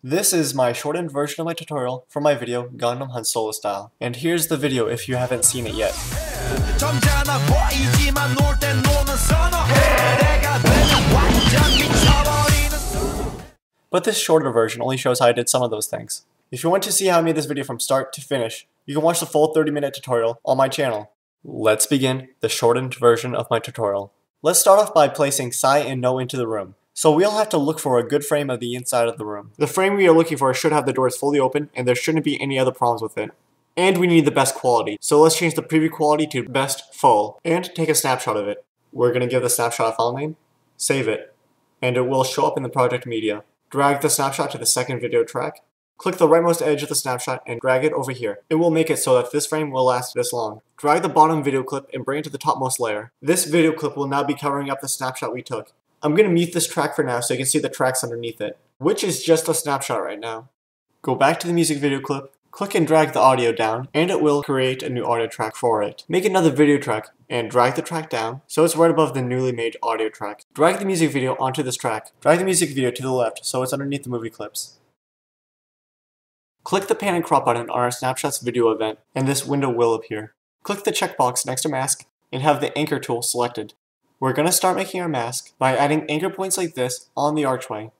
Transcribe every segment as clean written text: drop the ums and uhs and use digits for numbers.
This is my shortened version of my tutorial for my video Gangnam Solo Style. And here's the video if you haven't seen it yet. But this shorter version only shows how I did some of those things. If you want to see how I made this video from start to finish, you can watch the full 30-minute tutorial on my channel. Let's begin the shortened version of my tutorial. Let's start off by placing Sai and No into the room. So we'll have to look for a good frame of the inside of the room. The frame we are looking for should have the doors fully open and there shouldn't be any other problems with it. And we need the best quality. So let's change the preview quality to best full and take a snapshot of it. We're going to give the snapshot a file name, save it, and it will show up in the project media. Drag the snapshot to the second video track. Click the rightmost edge of the snapshot and drag it over here. It will make it so that this frame will last this long. Drag the bottom video clip and bring it to the topmost layer. This video clip will now be covering up the snapshot we took. I'm going to mute this track for now so you can see the tracks underneath it, which is just a snapshot right now. Go back to the music video clip, click and drag the audio down, and it will create a new audio track for it. Make another video track and drag the track down so it's right above the newly made audio track. Drag the music video onto this track. Drag the music video to the left so it's underneath the movie clips. Click the pan and crop button on our snapshots video event and this window will appear. Click the checkbox next to mask and have the anchor tool selected. We're going to start making our mask by adding anchor points like this on the archway.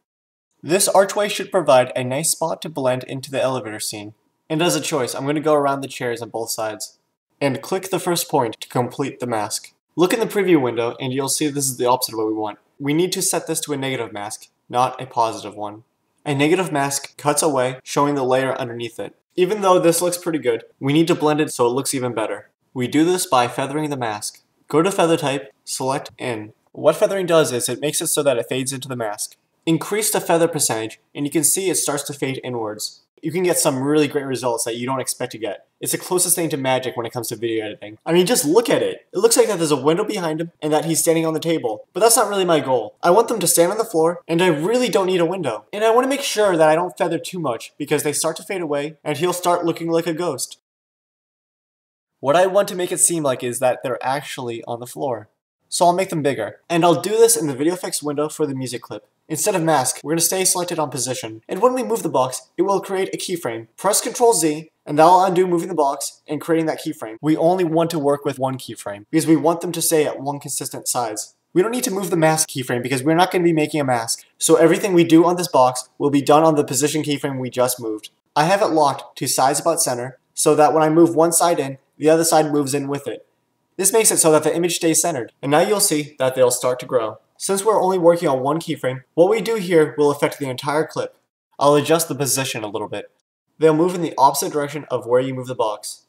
This archway should provide a nice spot to blend into the elevator scene. And as a choice, I'm going to go around the chairs on both sides. And click the first point to complete the mask. Look in the preview window and you'll see this is the opposite of what we want. We need to set this to a negative mask, not a positive one. A negative mask cuts away, showing the layer underneath it. Even though this looks pretty good, we need to blend it so it looks even better. We do this by feathering the mask. Go to feather type, select in. What feathering does is it makes it so that it fades into the mask. Increase the feather percentage and you can see it starts to fade inwards. You can get some really great results that you don't expect to get. It's the closest thing to magic when it comes to video editing. I mean, just look at it. It looks like that there's a window behind him and that he's standing on the table. But that's not really my goal. I want them to stand on the floor and I really don't need a window. And I want to make sure that I don't feather too much because they start to fade away and he'll start looking like a ghost. What I want to make it seem like is that they're actually on the floor. So I'll make them bigger. And I'll do this in the video effects window for the music clip. Instead of mask, we're going to stay selected on position. And when we move the box, it will create a keyframe. Press Ctrl Z, and that'll undo moving the box and creating that keyframe. We only want to work with one keyframe because we want them to stay at one consistent size. We don't need to move the mask keyframe because we're not going to be making a mask. So everything we do on this box will be done on the position keyframe we just moved. I have it locked to size about center so that when I move one side in, the other side moves in with it. This makes it so that the image stays centered. And now you'll see that they'll start to grow. Since we're only working on one keyframe, what we do here will affect the entire clip. I'll adjust the position a little bit. They'll move in the opposite direction of where you move the box.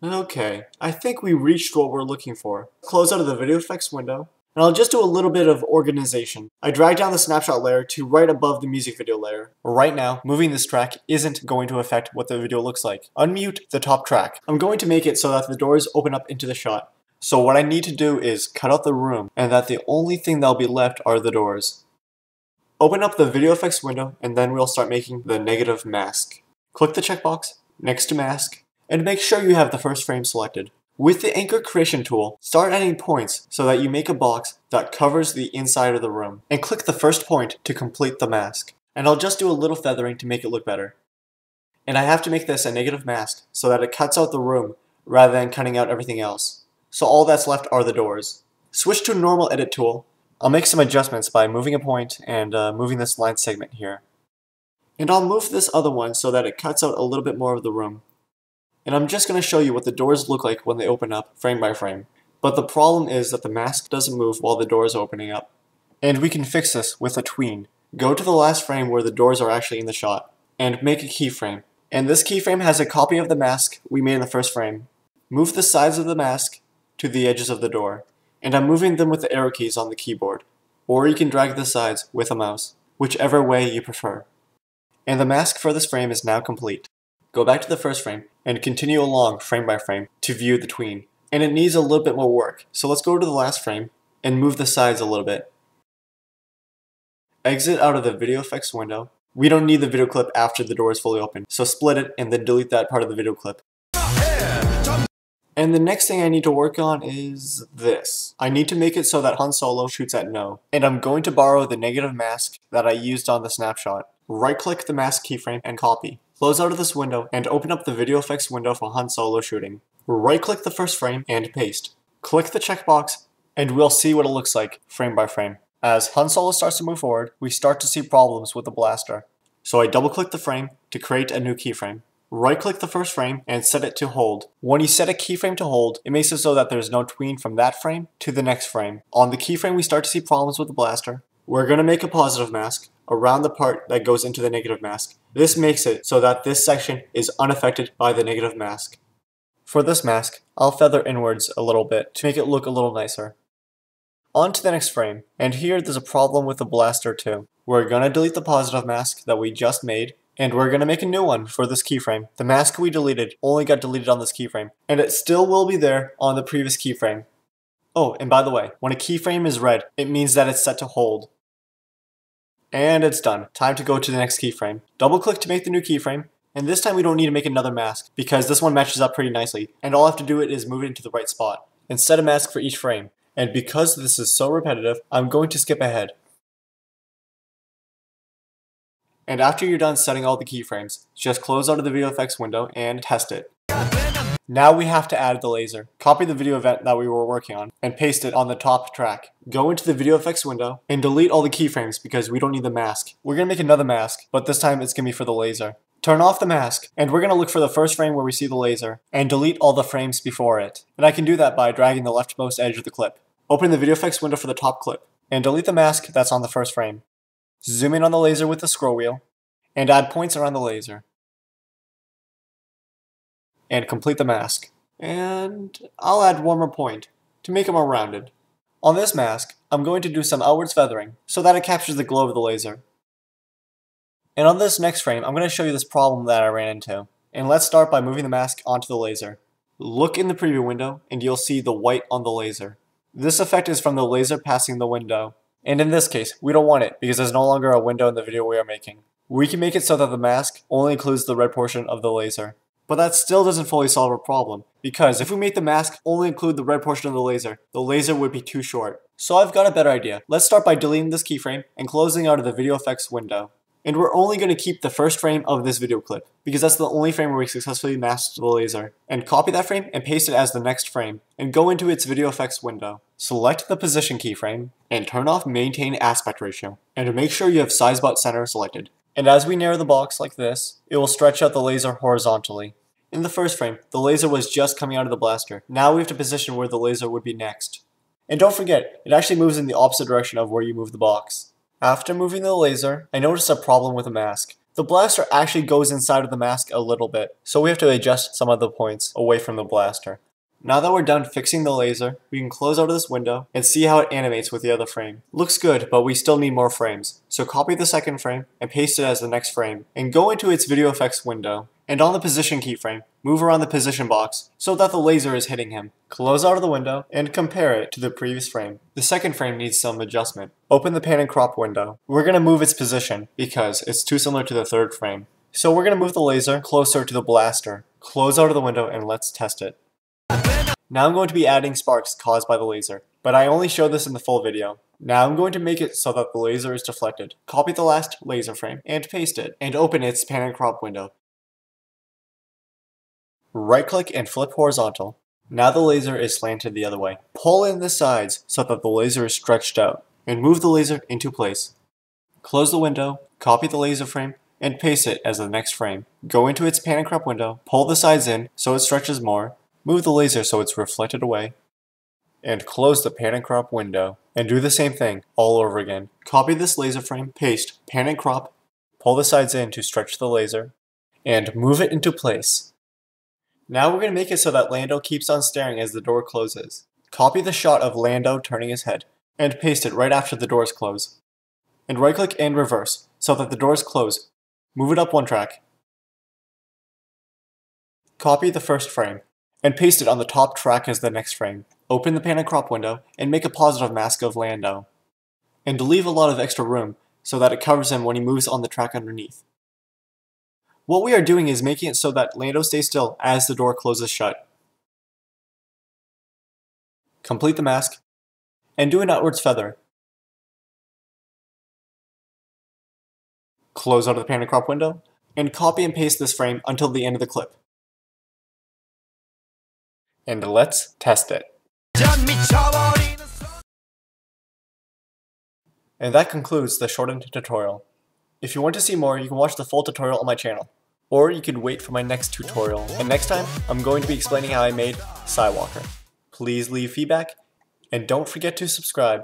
Okay, I think we reached what we're looking for. Close out of the video effects window, and I'll just do a little bit of organization. I drag down the snapshot layer to right above the music video layer. Right now, moving this track isn't going to affect what the video looks like. Unmute the top track. I'm going to make it so that the doors open up into the shot. So what I need to do is cut out the room and that the only thing that'll be left are the doors. Open up the video effects window and then we'll start making the negative mask. Click the checkbox next to mask and make sure you have the first frame selected. With the anchor creation tool, start adding points so that you make a box that covers the inside of the room. And click the first point to complete the mask. And I'll just do a little feathering to make it look better. And I have to make this a negative mask so that it cuts out the room rather than cutting out everything else. So all that's left are the doors. Switch to normal edit tool. I'll make some adjustments by moving a point and moving this line segment here. And I'll move this other one so that it cuts out a little bit more of the room. And I'm just going to show you what the doors look like when they open up frame by frame. But the problem is that the mask doesn't move while the door is opening up. And we can fix this with a tween. Go to the last frame where the doors are actually in the shot and make a keyframe. And this keyframe has a copy of the mask we made in the first frame. Move the sides of the mask to the edges of the door, and I'm moving them with the arrow keys on the keyboard, or you can drag the sides with a mouse, whichever way you prefer. And the mask for this frame is now complete. Go back to the first frame and continue along frame by frame to view the tween. And it needs a little bit more work, so let's go to the last frame and move the sides a little bit. Exit out of the video effects window. We don't need the video clip after the door is fully open, so split it and then delete that part of the video clip. And the next thing I need to work on is this. I need to make it so that Han Solo shoots at no. And I'm going to borrow the negative mask that I used on the snapshot. Right-click the mask keyframe and copy. Close out of this window and open up the video effects window for Han Solo shooting. Right-click the first frame and paste. Click the checkbox and we'll see what it looks like frame by frame. As Han Solo starts to move forward, we start to see problems with the blaster. So I double-click the frame to create a new keyframe. Right-click the first frame and set it to hold. When you set a keyframe to hold, it makes it so that there's no tween from that frame to the next frame. On the keyframe, we start to see problems with the blaster. We're going to make a positive mask around the part that goes into the negative mask. This makes it so that this section is unaffected by the negative mask. For this mask, I'll feather inwards a little bit to make it look a little nicer. On to the next frame, and here there's a problem with the blaster too. We're going to delete the positive mask that we just made, and we're going to make a new one for this keyframe. The mask we deleted only got deleted on this keyframe, and it still will be there on the previous keyframe. Oh, and by the way, when a keyframe is red, it means that it's set to hold. And it's done. Time to go to the next keyframe. Double click to make the new keyframe, and this time we don't need to make another mask, because this one matches up pretty nicely, and all I have to do is move it into the right spot, and set a mask for each frame. And because this is so repetitive, I'm going to skip ahead. And after you're done setting all the keyframes, just close out of the video effects window and test it. Now we have to add the laser. Copy the video event that we were working on and paste it on the top track. Go into the video effects window and delete all the keyframes because we don't need the mask. We're going to make another mask, but this time it's going to be for the laser. Turn off the mask, and we're going to look for the first frame where we see the laser, and delete all the frames before it. And I can do that by dragging the leftmost edge of the clip. Open the video effects window for the top clip, and delete the mask that's on the first frame. Zoom in on the laser with the scroll wheel, and add points around the laser. And complete the mask. And I'll add one more point, to make it more rounded. On this mask, I'm going to do some outwards feathering, so that it captures the glow of the laser. And on this next frame, I'm going to show you this problem that I ran into. And let's start by moving the mask onto the laser. Look in the preview window, and you'll see the white on the laser. This effect is from the laser passing the window. And in this case, we don't want it, because there's no longer a window in the video we are making. We can make it so that the mask only includes the red portion of the laser. But that still doesn't fully solve our problem, because if we make the mask only include the red portion of the laser would be too short. So I've got a better idea. Let's start by deleting this keyframe and closing out of the video effects window. And we're only going to keep the first frame of this video clip, because that's the only frame where we successfully masked the laser. And copy that frame and paste it as the next frame, and go into its video effects window. Select the position keyframe, and turn off maintain aspect ratio, and make sure you have size about center selected. And as we narrow the box like this, it will stretch out the laser horizontally. In the first frame, the laser was just coming out of the blaster. Now we have to position where the laser would be next. And don't forget, it actually moves in the opposite direction of where you move the box. After moving the laser, I noticed a problem with the mask. The blaster actually goes inside of the mask a little bit, so we have to adjust some of the points away from the blaster. Now that we're done fixing the laser, we can close out of this window and see how it animates with the other frame. Looks good, but we still need more frames. So copy the second frame and paste it as the next frame, and go into its video effects window. And on the position keyframe, move around the position box so that the laser is hitting him. Close out of the window and compare it to the previous frame. The second frame needs some adjustment. Open the pan and crop window. We're going to move its position because it's too similar to the third frame. So we're going to move the laser closer to the blaster. Close out of the window and let's test it. Now I'm going to be adding sparks caused by the laser, but I only showed this in the full video. Now I'm going to make it so that the laser is deflected. Copy the last laser frame and paste it, and open its pan and crop window. Right-click and flip horizontal. Now the laser is slanted the other way. Pull in the sides so that the laser is stretched out, and move the laser into place. Close the window, copy the laser frame, and paste it as the next frame. Go into its pan and crop window, pull the sides in so it stretches more, move the laser so it's reflected away, and close the pan and crop window. And do the same thing all over again. Copy this laser frame, paste, pan and crop, pull the sides in to stretch the laser, and move it into place. Now we're going to make it so that Lando keeps on staring as the door closes. Copy the shot of Lando turning his head, and paste it right after the doors close. And right-click and reverse, so that the doors close. Move it up one track. Copy the first frame, and paste it on the top track as the next frame. Open the pan and crop window, and make a positive mask of Lando. And leave a lot of extra room, so that it covers him when he moves on the track underneath. What we are doing is making it so that Lando stays still as the door closes shut. complete the mask, and do an outwards feather. Close out of the pan and crop window, and copy and paste this frame until the end of the clip. And let's test it. And that concludes the shortened tutorial. If you want to see more, you can watch the full tutorial on my channel. Or you could wait for my next tutorial, and next time, I'm going to be explaining how I made Skywalker. Please leave feedback, and don't forget to subscribe.